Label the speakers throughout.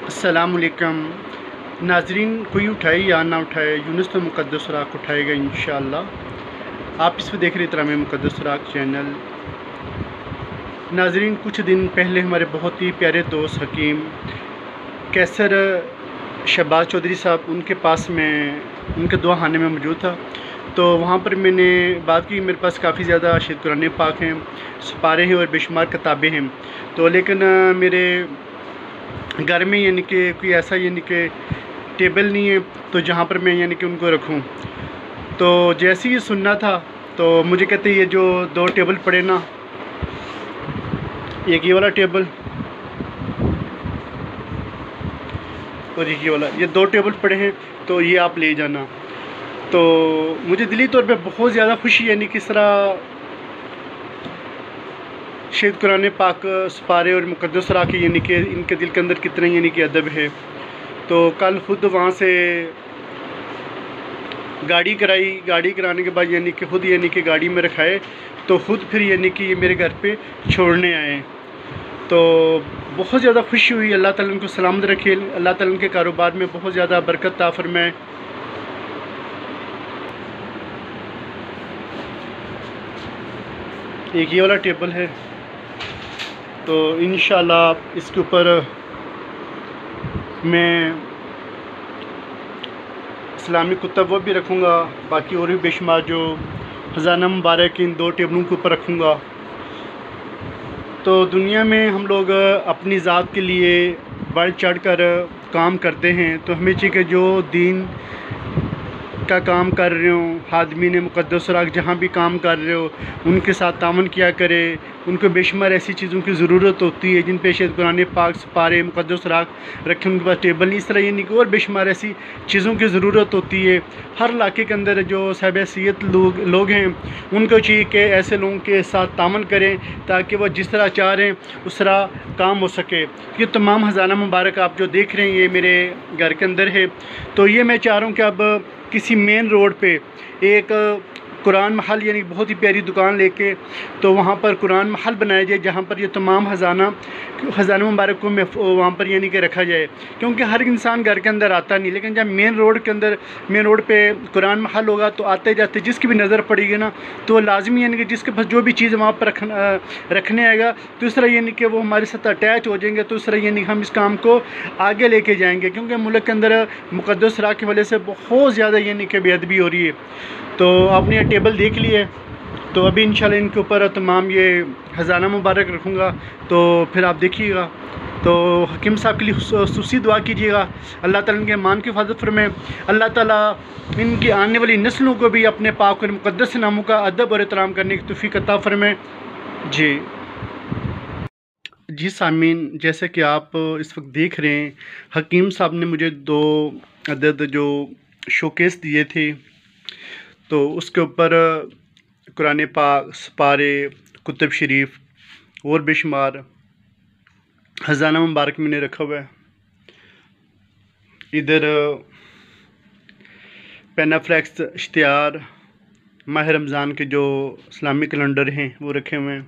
Speaker 1: अस्सलामुअलैकुम नाजरीन, कोई उठाए या ना उठाए, यूनुस तो मुक़द्दस सुराख उठाएगा इंशाअल्लाह। आप इस पर देख रहे इतराम मुक़द्दस सुराख चैनल। नाजरीन, कुछ दिन पहले हमारे बहुत ही प्यारे दोस्त हकीम कैसर शहबाज चौधरी साहब, उनके पास में उनके दुआ खाने में मौजूद था। तो वहाँ पर मैंने बात की, मेरे पास काफ़ी ज़्यादा अरशद कुरान पाक हैं, सिपारे हैं और बेशुमार किताबें हैं। तो लेकिन मेरे घर में यानी कि कोई ऐसा यानी कि टेबल नहीं है तो जहाँ पर मैं यानी कि उनको रखूँ। तो जैसे ही सुनना था तो मुझे कहते ये जो दो टेबल पड़े ना, एक ये वाला टेबल और एक ये वाला, ये दो टेबल पड़े हैं तो ये आप ले जाना। तो मुझे दिली तौर पे बहुत ज़्यादा खुशी यानी किस तरह शेद कुरान पाक सिपारे और मुक़द्दस सुराख के यानी कि इनके दिल के अंदर कितना यानी कि अदब है। तो कल ख़ुद वहाँ से गाड़ी कराई, गाड़ी कराने के बाद यानी कि ख़ुद यानी कि गाड़ी में रखाए, तो ख़ुद फिर यानी कि ये मेरे घर पे छोड़ने आए। तो बहुत ज़्यादा खुशी हुई। अल्लाह ताला उनको सलामत रखे, अल्लाह ताला उनके कारोबार में बहुत ज़्यादा बरकत अता फरमाए। एक ये वाला टेबल है, तो इंशाअल्लाह इसके ऊपर मैं इस्लामी कुतुब वो भी रखूँगा, बाकी और भी बेशुमार जो ख़जाना मुबारक इन दो टेबलों के ऊपर रखूँगा। तो दुनिया में हम लोग अपनी ज़ात के लिए बढ़ चढ़ कर काम करते हैं, तो हमें चाहिए कि जो दीन का काम कर रहे हो, हादमीन मुक़द्दस सुराख जहाँ भी काम कर रहे हो उनके साथ तावन किया करे। उनको बेशुमार ऐसी चीज़ों की ज़रूरत होती है जिन पे शेद कुरान पाक सिपारे मुक़द्दस सुराख रखे, उनके पास टेबल नहीं, इस तरह यानी कि और बेशुमार ऐसी चीज़ों की ज़रूरत होती है। हर इलाके के अंदर जो साहिब हैसियत लोग हैं उनको चाहिए कि ऐसे लोगों के साथ तावन करें ताकि वह जिस तरह चाह रहे हैं उस तरह काम हो सके। ये तमाम ख़जाना मुबारक आप जो देख रहे हैं ये मेरे घर के अंदर है। तो ये मैं चाह रहा हूँ कि अब किसी मेन रोड पे एक कुरान महल यानी बहुत ही प्यारी दुकान लेके तो वहाँ पर कुरान महल बनाया जाए, जहाँ पर ये तमाम ख़जाना मुबारक को मैं वहाँ पर यानी कि रखा जाए। क्योंकि हर इंसान घर के अंदर आता नहीं, लेकिन जब मेन रोड पे कुरान महल होगा तो आते जाते जिसकी भी नज़र पड़ेगी ना तो लाजमी यानी कि जिसके पास जो भी चीज़ वहाँ पर रखने आएगा तो इस तरह यानी कि वो हमारे साथ अटैच हो जाएंगे। तो इस तरह यानी हम इस काम को आगे लेके जाएंगे, क्योंकि मुल्क के अंदर मुक़द्दस सुराख की वजह से बहुत ज़्यादा यानी कि बेअदबी हो रही है। तो आपने ये टेबल देख ली है, तो अभी इंशाल्लाह इनके ऊपर तमाम ये ख़जाना मुबारक रखूँगा, तो फिर आप देखिएगा। तो हकीम साहब के लिए खुसूसी दुआ कीजिएगा, अल्लाह ताला इनके मान की हिफाजत फरमाए, अल्लाह ताला इनकी आने वाली नस्लों को भी अपने पाक और मुक़द्दस नामों का अदब और एहतराम करने की तौफीक अता फरमाए। जी सामीन, जैसे कि आप इस वक्त देख रहे हैं, हकीम साहब ने मुझे 2 अदद जो शोकेस दिए थे, तो उसके ऊपर कुरान पाक सिपारे कुतुब शरीफ और बेशुमार ख़जाना मुबारक मैंने रखा हुआ है। इधर पेनाफ्लेक्स इश्तिहार माह रमज़ान के जो इस्लामी कैलेंडर हैं वो रखे हुए हैं।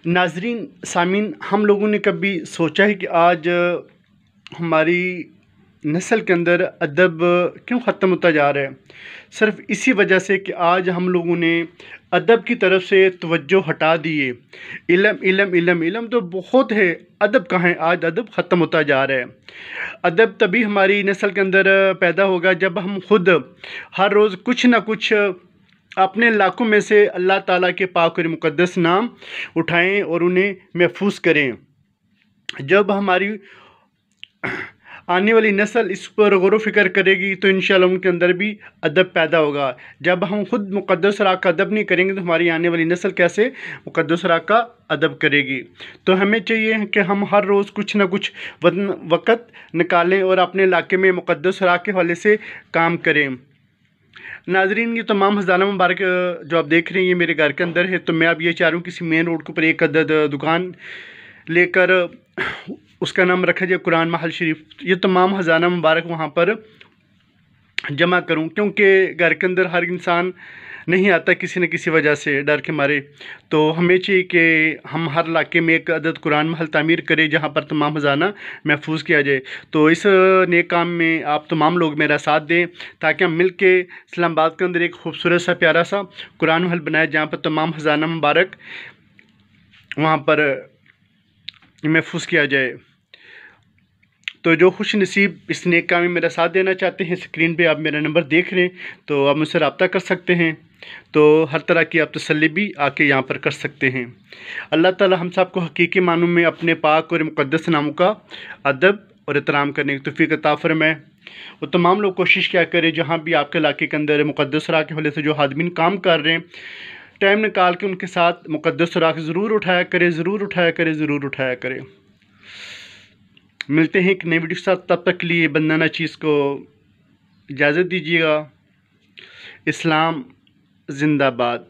Speaker 1: नाजरीन सामीन, हम लोगों ने कभी सोचा है कि आज हमारी नस्ल के अंदर अदब क्यों ख़त्म होता जा रहा है? सिर्फ़ इसी वजह से कि आज हम लोगों ने अदब की तरफ से तवज्जो हटा दी है। इल्म इल्म इल्म इल्म तो बहुत है, अदब कहाँ है? आज अदब ख़त्म होता जा रहा है। अदब तभी हमारी नस्ल के अंदर पैदा होगा जब हम खुद हर रोज़ कुछ ना कुछ अपने इलाकों में से अल्लाह ताला के पाक और मुक़द्दस नाम उठाएं और उन्हें महफूज करें। जब हमारी आने वाली नस्ल इस पर गौर व फ़िक्र करेगी तो इंशाअल्लाह उनके अंदर भी अदब पैदा होगा। जब हम खुद मुक़द्दस सुराख का अदब नहीं करेंगे तो हमारी आने वाली नस्ल कैसे मुक़द्दस सुराख का अदब करेगी? तो हमें चाहिए कि हम हर रोज़ कुछ ना कुछ वक़्त निकालें और अपने इलाके में मुक़द्दस सुराख के हवाले से काम करें। नाजरीन, ये तमाम ख़जाना मुबारक जो आप देख रहे हैं ये मेरे घर के अंदर है। तो मैं अब ये चाह रहा हूँ किसी मेन रोड के ऊपर एक अदद दुकान लेकर उसका नाम रखा जाए कुरान महल शरीफ। ये तमाम ख़जाना मुबारक वहाँ पर जमा करूँ, क्योंकि घर के अंदर हर इंसान नहीं आता किसी न किसी वजह से, डर के मारे। तो हमें चाहिए कि हम हर इलाके में एक अदद कुरान महल तामीर करें जहाँ पर तमाम ख़जाना महफूज किया जाए। तो इस नेक काम में आप तमाम लोग मेरा साथ दें ताकि हम मिल के इस्लामाबाद के अंदर एक खूबसूरत सा प्यारा सा कुरान महल बनाए जहाँ पर तमाम ख़जाना मुबारक वहाँ पर महफूज किया जाए। तो जो खुश नसीब इस नेक काम में मेरा साथ देना चाहते हैं, स्क्रीन पे आप मेरा नंबर देख रहे हैं, तो आप मुझसे रब्ता कर सकते हैं। तो हर तरह की आप तसल्ली भी आके यहाँ पर कर सकते हैं। अल्लाह ताला हम सब को हकीकी मानों में अपने पाक और मुक़द्दस नामों का अदब और एहतराम करने की तौफ़ीक़ अता फ़रमाए। वो तमाम लोग कोशिश क्या करें जहाँ भी आपके इलाके के अंदर मुक़द्दस राह के हवाले से जो आदमीन काम कर रहे हैं, टाइम निकाल के उनके साथ मुक़द्दस राह ज़रूर उठाया करें, ज़रूर उठाया करें, ज़रूर उठाया करें। मिलते हैं एक नई वीडियो के साथ, तब तक के लिए बंदाना चीज़ को इजाज़त दीजिएगा। इस्लाम जिंदाबाद।